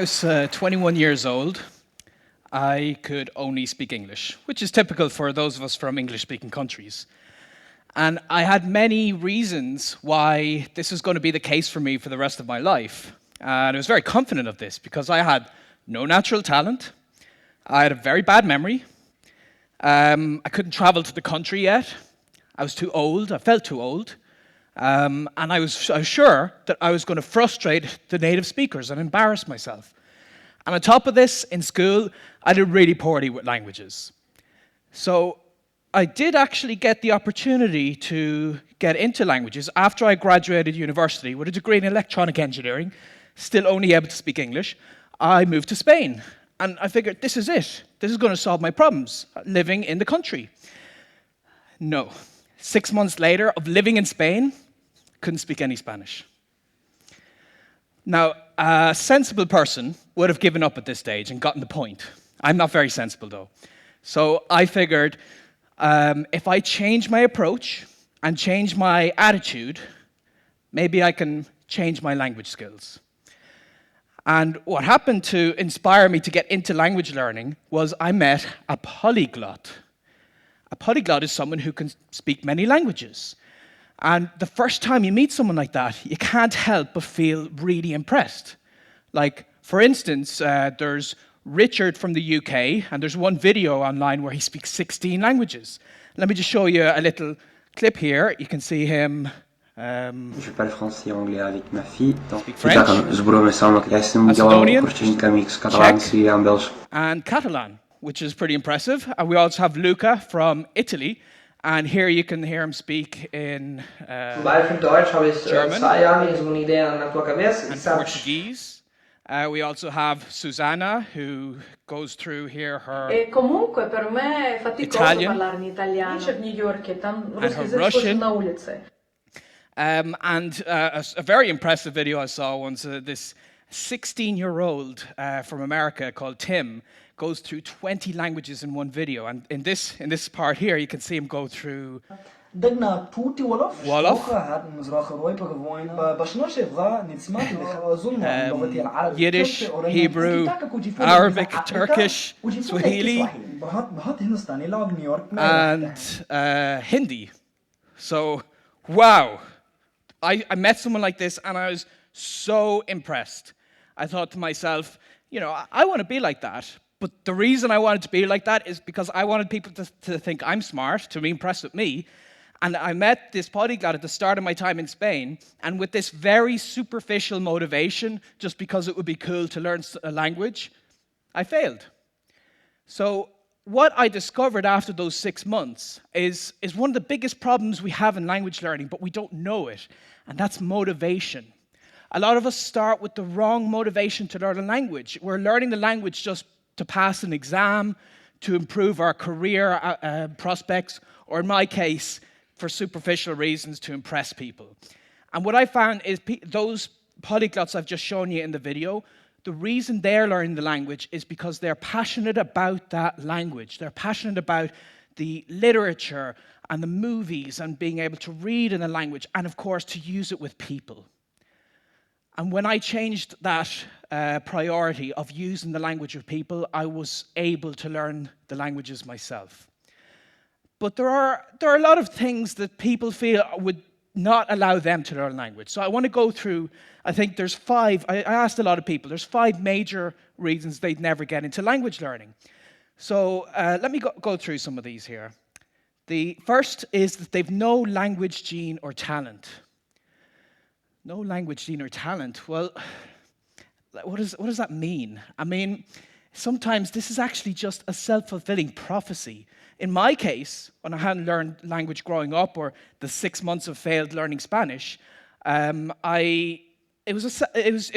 was 21 years old, I could only speak English, which is typical for those of us from English-speaking countries. And I had many reasons why this was going to be the case for me for the rest of my life. And I was very confident of this because I had no natural talent, I had a very bad memory, I couldn't travel to the country yet, I was too old, I felt too old, and I was sure that I was going to frustrate the native speakers and embarrass myself. And on top of this, in school, I did really poorly with languages. So I did actually get the opportunity to get into languages after I graduated university with a degree in electronic engineering, still only able to speak English. I moved to Spain, and I figured this is it. This is going to solve my problems, living in the country. No. 6 months later of living in Spain, couldn't speak any Spanish. Now, a sensible person would have given up at this stage and gotten the point. I'm not very sensible, though. So I figured if I change my approach and change my attitude, maybe I can change my language skills. And what happened to inspire me to get into language learning was I met a polyglot. A polyglot is someone who can speak many languages. And the first time you meet someone like that, you can't help but feel really impressed. Like, for instance, there's Richard from the UK, and there's one video online where he speaks 16 languages. Let me just show you a little clip here. You can see him. Je parle français et anglais avec ma fille. Speak French, Macedonian, Czech, and Catalan, which is pretty impressive. And we also have Luca from Italy. And here you can hear him speak in German and Portuguese. We also have Susanna, who goes through here her Italian and her Russian. And a very impressive video I saw once, this 16-year-old from America called Tim goes through 20 languages in one video. And in this part here, you can see him go through Wolof, Yiddish, Hebrew, Arabic, Turkish, Swahili, and Hindi. So, wow. I met someone like this and I was so impressed. I thought to myself, you know, I want to be like that. But the reason I wanted to be like that is because I wanted people to think I'm smart, to be impressed with me. And I met this polyglot at the start of my time in Spain, and with this very superficial motivation, just because it would be cool to learn a language, I failed. So what I discovered after those 6 months is one of the biggest problems we have in language learning, but we don't know it, and that's motivation. A lot of us start with the wrong motivation to learn a language. We're learning the language just to pass an exam, to improve our career prospects, or in my case, for superficial reasons, to impress people. And what I found is those polyglots I've just shown you in the video, the reason they're learning the language is because they're passionate about that language. They're passionate about the literature and the movies and being able to read in a language and, of course, to use it with people. And when I changed that priority of using the language of people, I was able to learn the languages myself. But there are a lot of things that people feel would not allow them to learn language. So I want to go through, I think there's 5, I asked a lot of people, there's 5 major reasons they'd never get into language learning. So let me go through some of these here. The first is that they've no language gene or talent. No language gene or talent. Well, what does that mean? I mean, sometimes this is actually just a self-fulfilling prophecy. In my case, when I hadn't learned language growing up, or the 6 months of failed learning Spanish, it was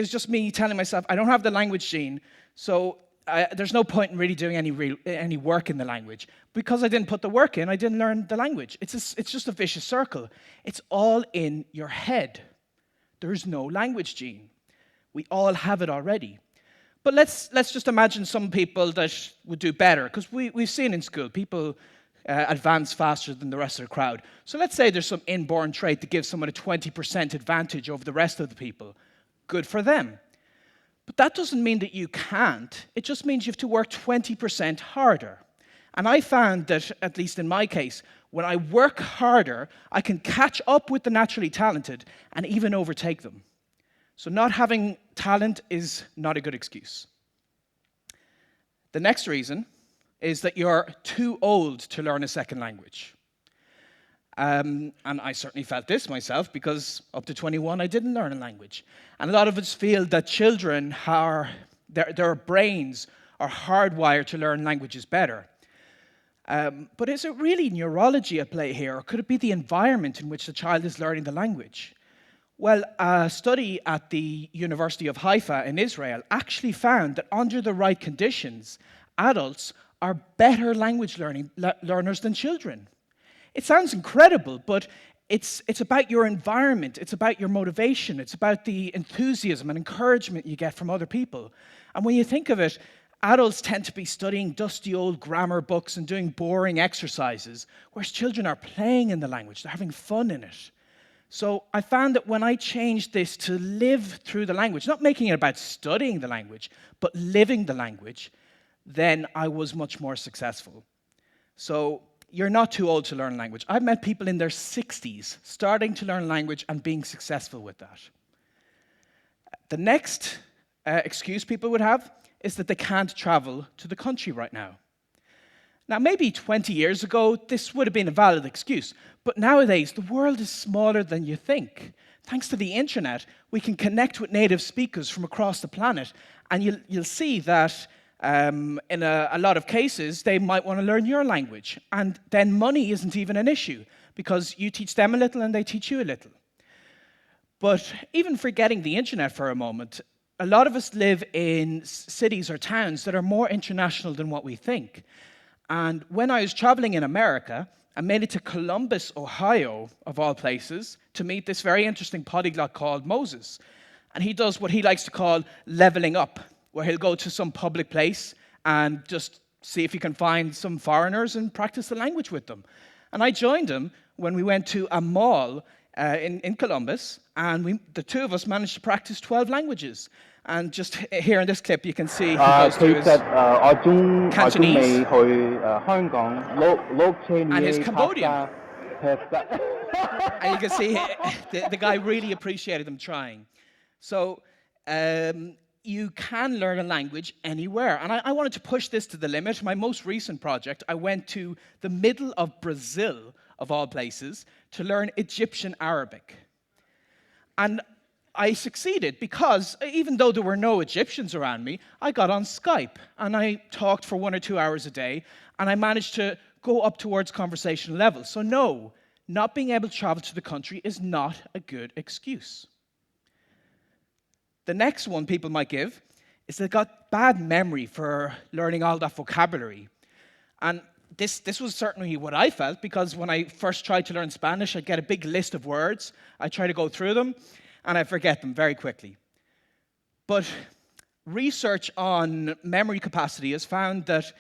just me telling myself, I don't have the language gene, so there's no point in really doing any work in the language. Because I didn't put the work in, I didn't learn the language. It's just a vicious circle. It's all in your head. There's no language gene. We all have it already. But let's just imagine some people that would do better, because we've seen in school people advance faster than the rest of the crowd. So let's say there's some inborn trait that gives someone a 20% advantage over the rest of the people. Good for them. But that doesn't mean that you can't. It just means you have to work 20% harder. And I found that, at least in my case, when I work harder, I can catch up with the naturally talented and even overtake them. So not having talent is not a good excuse. The next reason is that you're too old to learn a second language. And I certainly felt this myself, because up to 21 I didn't learn a language. And a lot of us feel that children their brains are hardwired to learn languages better. But is it really neurology at play here, or could it be the environment in which the child is learning the language? Well, a study at the University of Haifa in Israel actually found that under the right conditions, adults are better language learners than children. It sounds incredible, but it's about your environment, it's about your motivation, it's about the enthusiasm and encouragement you get from other people. And when you think of it, adults tend to be studying dusty old grammar books and doing boring exercises, whereas children are playing in the language, they're having fun in it. So I found that when I changed this to live through the language, not making it about studying the language, but living the language, then I was much more successful. So you're not too old to learn language. I've met people in their 60s starting to learn language and being successful with that. The next excuse people would have is that they can't travel to the country right now. Now, maybe 20 years ago, this would have been a valid excuse, but nowadays, the world is smaller than you think. Thanks to the internet, we can connect with native speakers from across the planet, and you'll see that in a lot of cases, they might want to learn your language, and then money isn't even an issue, because you teach them a little and they teach you a little. But even forgetting the internet for a moment, a lot of us live in cities or towns that are more international than what we think. And when I was traveling in America, I made it to Columbus, Ohio, of all places, to meet this very interesting polyglot called Moses. And he does what he likes to call leveling up, where he'll go to some public place and just see if he can find some foreigners and practice the language with them. And I joined him when we went to a mall in Columbus, and the two of us managed to practice 12 languages. And just here in this clip, you can see he goes to his Cantonese and his Cambodian. And you can see the guy really appreciated them trying. So you can learn a language anywhere. And I wanted to push this to the limit. My most recent project, I went to the middle of Brazil, of all places, to learn Egyptian Arabic. And I succeeded because even though there were no Egyptians around me, I got on Skype and I talked for 1 or 2 hours a day, and I managed to go up towards conversational level. So no, not being able to travel to the country is not a good excuse. The next one people might give is they've got bad memory for learning all that vocabulary. And this was certainly what I felt, because when I first tried to learn Spanish, I'd get a big list of words, I'd try to go through them, and I forget them very quickly. But research on memory capacity has found that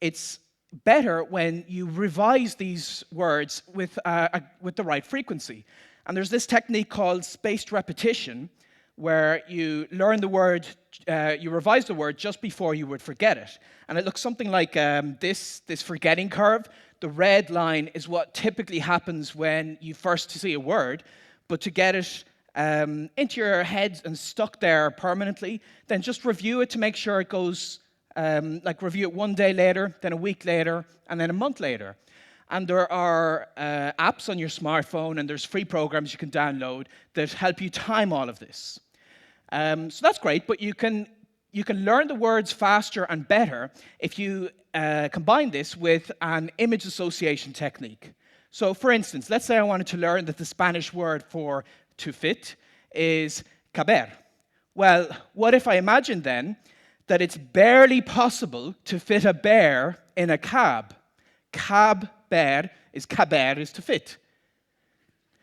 it's better when you revise these words with the right frequency. And there's this technique called spaced repetition, where you learn the word, you revise the word just before you would forget it. And it looks something like this forgetting curve. The red line is what typically happens when you first see a word, but to get it into your head and stuck there permanently, then just review it to make sure it goes, review it 1 day later, then a week later, and then a month later. And there are apps on your smartphone, and there's free programs you can download that help you time all of this. So that's great, but you can learn the words faster and better if you combine this with an image association technique. So for instance, let's say I wanted to learn that the Spanish word for to fit is caber. Well, what if I imagined then that it's barely possible to fit a bear in a cab? Caber is to fit.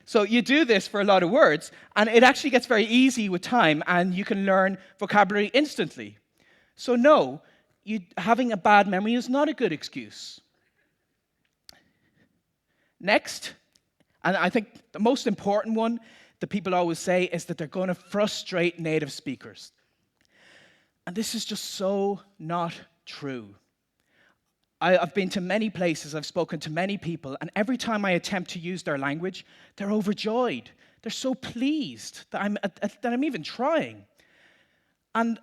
So you do this for a lot of words, and it actually gets very easy with time, and you can learn vocabulary instantly. So no, having a bad memory is not a good excuse. Next, and I think the most important one that people always say is that they're going to frustrate native speakers. And this is just so not true. I've been to many places, I've spoken to many people, and every time I attempt to use their language, they're overjoyed. They're so pleased that I'm even trying. And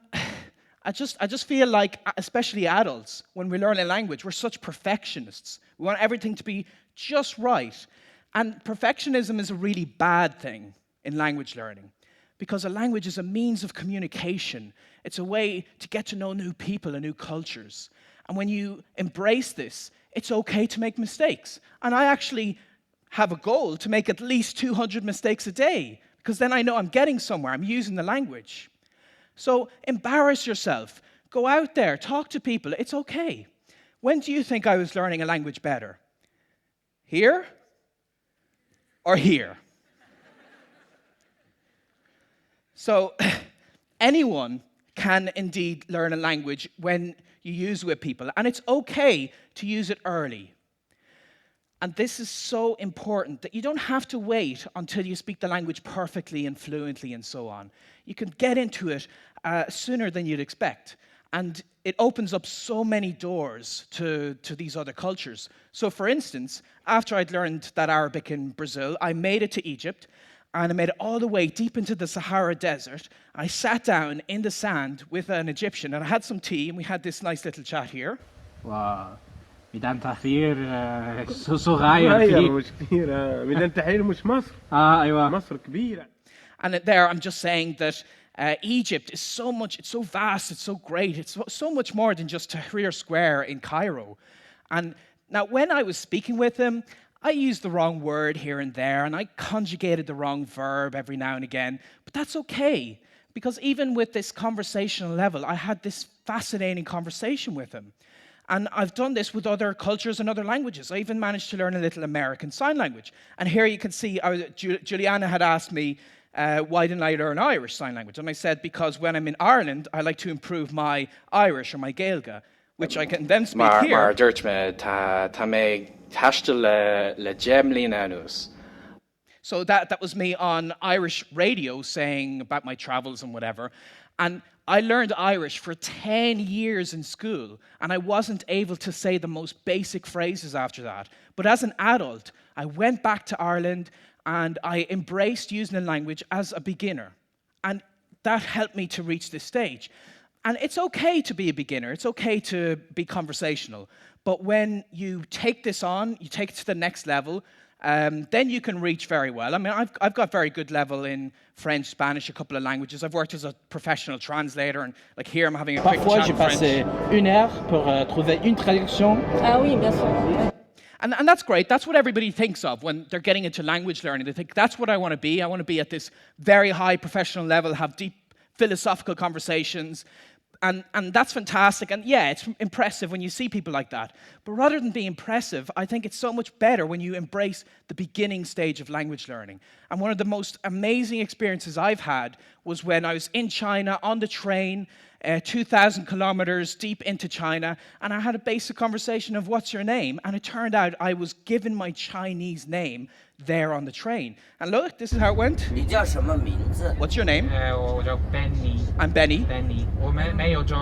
I just feel like, especially adults, when we learn a language, we're such perfectionists. We want everything to be just right. And perfectionism is a really bad thing in language learning, because a language is a means of communication. It's a way to get to know new people and new cultures. And when you embrace this, it's okay to make mistakes. And I actually have a goal to make at least 200 mistakes a day, because then I know I'm getting somewhere, I'm using the language. So embarrass yourself. Go out there, talk to people, it's okay. When do you think I was learning a language better? Here or here? So anyone can indeed learn a language when you use it with people, and it's okay to use it early. And this is so important that you don't have to wait until you speak the language perfectly and fluently and so on. You can get into it sooner than you'd expect. And it opens up so many doors to these other cultures. So for instance, after I'd learned that Arabic in Brazil, I made it to Egypt, and I made it all the way deep into the Sahara Desert. I sat down in the sand with an Egyptian, and I had some tea, and we had this nice little chat here. ميدان تحرير صغير مش كبيرة ميدان تحرير مش مصر ايوه مصر كبيرة. And there I'm just saying that Egypt is so much, it's so vast, it's so great, it's so much more than just Tahrir Square in Cairo. And now when I was speaking with him, I used the wrong word here and there, and I conjugated the wrong verb every now and again, but that's okay, because even with this conversational level, I had this fascinating conversation with him. And I've done this with other cultures and other languages. I even managed to learn a little American Sign Language. And here you can see, Juliana had asked me, why didn't I learn Irish Sign Language? And I said, because when I'm in Ireland, I like to improve my Irish or my Gaeilge, which I can then speak here. Maar dúirt me tá mé taiste le Gemlín anús. So that was me on Irish radio saying about my travels and whatever. And I learned Irish for 10 years in school, and I wasn't able to say the most basic phrases after that. But as an adult, I went back to Ireland, and I embraced using the language as a beginner. And that helped me to reach this stage. And it's okay to be a beginner, it's okay to be conversational. But when you take this on, you take it to the next level, then you can reach very well. I mean, I've got very good level in French, Spanish, a couple of languages. I've worked as a professional translator, and like here I'm having a quick Parfois, chat j'ai in French. passé 1 heure pour trouver une traduction. Ah oui, bien sûr. And that's great. That's what everybody thinks of when they're getting into language learning. They think, that's what I want to be. I want to be at this very high professional level, have deep philosophical conversations. And that's fantastic. And yeah, it's impressive when you see people like that. But rather than be impressive, I think it's so much better when you embrace the beginning stage of language learning. And one of the most amazing experiences I've had was when I was in China on the train, 2,000 kilometers deep into China, and I had a basic conversation of what's your name? And it turned out I was given my Chinese name there on the train. And look, this is how it went. 你叫什么名字？ What's your name? 我叫 Benny I'm Benny. Benny 我没有中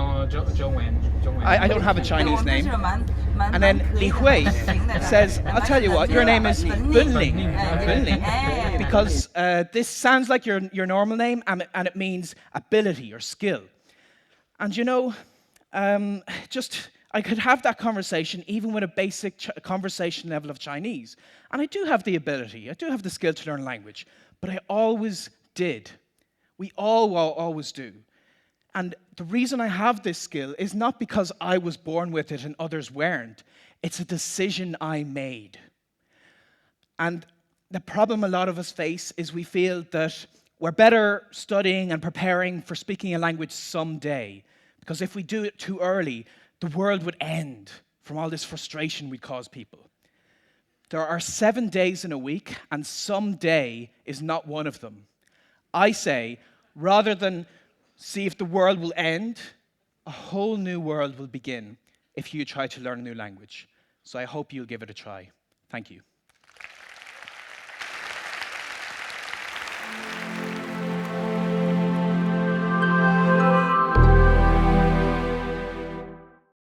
文 I don't have a Chinese 我们 name. 是蛮 And then 可以 Li 的 Hui 蛮行的 says, I'll tell you what, your name is Bunling. Bunling. Eh. Because this sounds like your normal name, and it means ability or skill. And you know, I could have that conversation even with a basic conversation level of Chinese. And I do have the ability, I do have the skill to learn language, but I always did. We all always do. And the reason I have this skill is not because I was born with it and others weren't. It's a decision I made. And the problem a lot of us face is we feel that we're better studying and preparing for speaking a language someday, because if we do it too early, the world would end from all this frustration we cause people. There are 7 days in a week, and someday is not one of them. I say, rather than see if the world will end, a whole new world will begin if you try to learn a new language. So I hope you'll give it a try. Thank you.